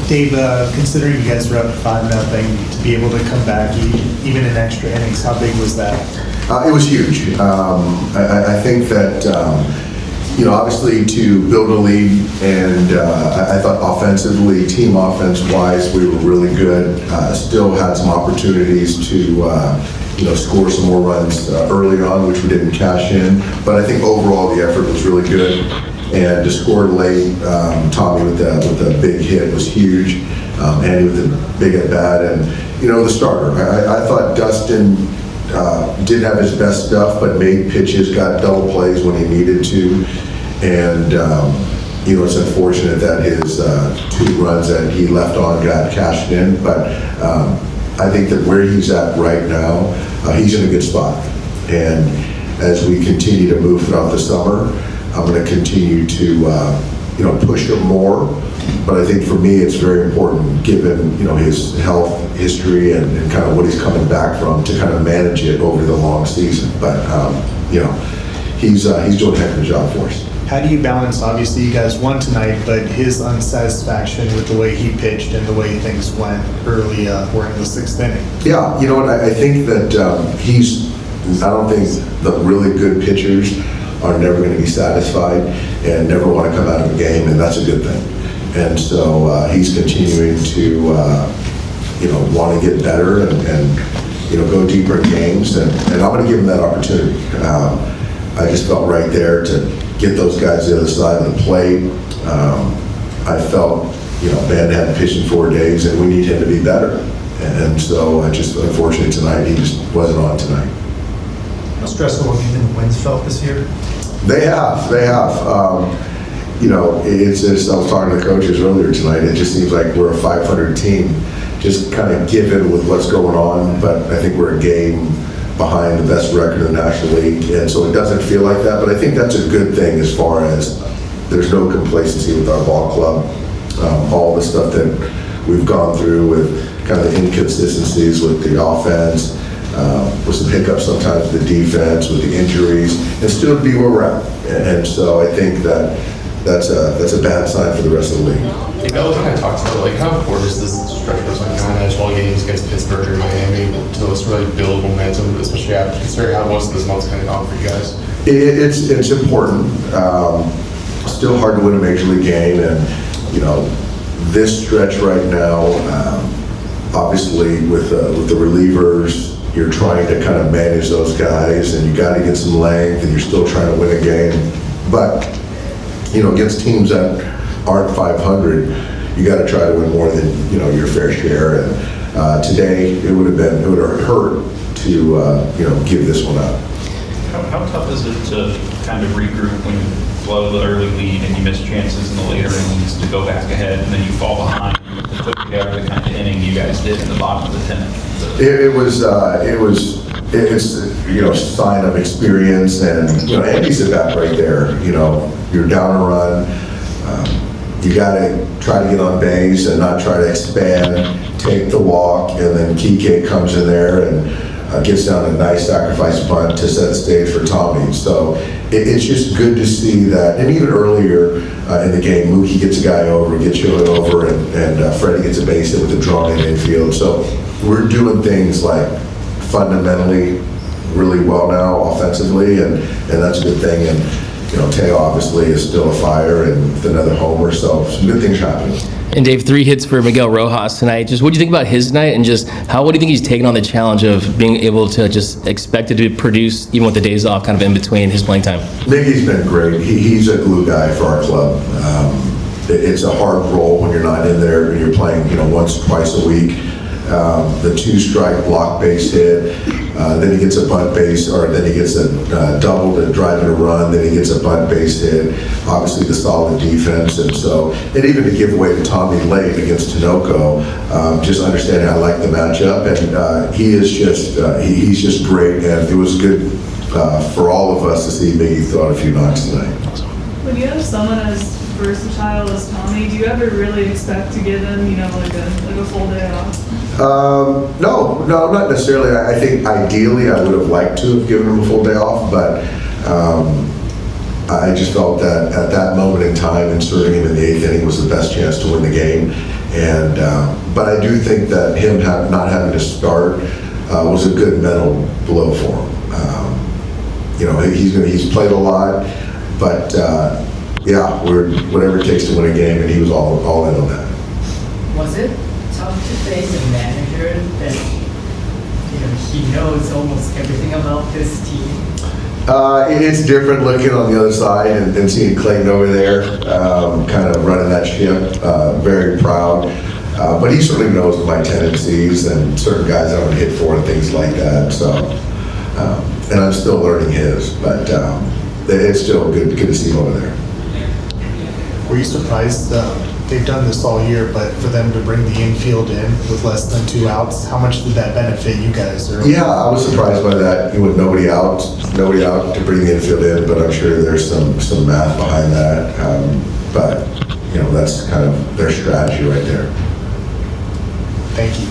Dave, considering you guys were up 5-0, to be able to come back even in extra innings, how big was that? It was huge. I think that, obviously to build a lead, and I thought offensively, team offense-wise, we were really good. Still had some opportunities to, score some more runs early on, which we didn't cash in. But I think overall the effort was really good. And to score late, Tommy with a big hit was huge. Andy with a big at-bat, and, the starter. I thought Dustin didn't have his best stuff, but made pitches, got double plays when he needed to. And, it's unfortunate that his 2 runs that he left on got cashed in. But I think that where he's at right now, he's in a good spot. And as we continue to move throughout the summer, I'm going to continue to, push him more. But I think for me, it's very important, given, his health history and kind of what he's coming back from, to kind of manage it over the long season. But, he's doing a heck of a job for us. How do you balance, obviously you guys won tonight, but his unsatisfaction with the way he pitched and the way things went early, we're in the 6th inning? Yeah, you know what, I think that I don't think the really good pitchers are never going to be satisfied and never want to come out of a game, and that's a good thing. And so he's continuing to, want to get better and go deeper in games, and I'm going to give him that opportunity. I just felt right there to get those guys to the other side of the plate. I felt, Ben hadn't pitched in 4 days, and we need him to be better. And so unfortunately tonight, he just wasn't on tonight. How stressful have you been the wins felt this year? They have. It's just, I was talking to the coaches earlier tonight, it just seems like we're a 500 team, just kind of given with what's going on, but I think we're a game behind the best record in the National League, and so it doesn't feel like that, but I think that's a good thing as far as there's no complacency with our ball club. All the stuff that we've gone through with kind of the inconsistencies with the offense, with some hiccups sometimes with the defense, with the injuries, and still to be where we're at. And so I think that's a bad sign for the rest of the league. Hey, Bill kind of talks about how important is this stretch of like 9 games against Pittsburgh and Miami to us really build momentum, especially after considering how most of this month's kind of gone for you guys? It's important. Still hard to win a major league game, and this stretch right now, obviously with the relievers, you're trying to kind of manage those guys, and you got to get some length, and you're still trying to win a game. But against teams that aren't 500, you got to try to win more than your fair share. And today, it would have hurt to give this one up. How tough is it to kind of regroup when you blow the early lead and you miss chances in the later innings to go back ahead, and then you fall behind? It took together the kind of inning you guys did in the bottom of the 10th. It's a sign of experience, and Andy's at bat right there. You're down a run. You got to try to get on base and not try to expand, take the walk, and then Kike comes in there and gets down a nice sacrifice bunt to set the stage for Tommy. So it's just good to see that. And even earlier in the game, Mookie gets a guy over, gets Chilling over, and Freddie gets a base hit with a drawn in infield. So we're doing things like fundamentally really well now offensively, and that's a good thing. And Teo obviously is still a fire, and with another homer, so some good things happening. And Dave, 3 hits for Miguel Rojas tonight. Just what do you think about his night, and just what do you think he's taken on the challenge of being able to just expected to produce even with the days off, kind of in between his playing time? Miggy's been great. He's a glue guy for our club. It's a hard role when you're not in there and you're playing once, twice a week. The 2-strike block base hit, then he gets a bunt base, or then he gets a double to drive in a run, then he gets a bunt base hit, obviously the solid defense, and even to give away to Tommy late against Tinoco, just understanding I like the matchup, and he is he's just great, and it was good for all of us to see Miggy throw out a few knocks tonight. When you have someone as versatile as Tommy, do you ever really expect to give him, like a full day off? No, not necessarily. I think ideally I would have liked to have given him a full day off, but I just felt that at that moment in time, inserting him in the 8th inning was the best chance to win the game. And, but I do think that him not having to start was a good mental blow for him. You know, he's played a lot, but yeah, we're whatever it takes to win a game, and he was all in on that. Was it tough to face a manager that, you know, he knows almost everything about this team? It's different looking on the other side and seeing Clayton over there, kind of running that ship, very proud. But he certainly knows my tendencies and certain guys I don't hit for and things like that. So, and I'm still learning his, but it's still good to see him over there. Were you surprised, they've done this all year, but for them to bring the infield in with less than 2 outs, how much did that benefit you guys? Yeah, I was surprised by that. With nobody out to bring the infield in, but I'm sure there's some math behind that. But, you know, that's kind of their strategy right there. Thank you.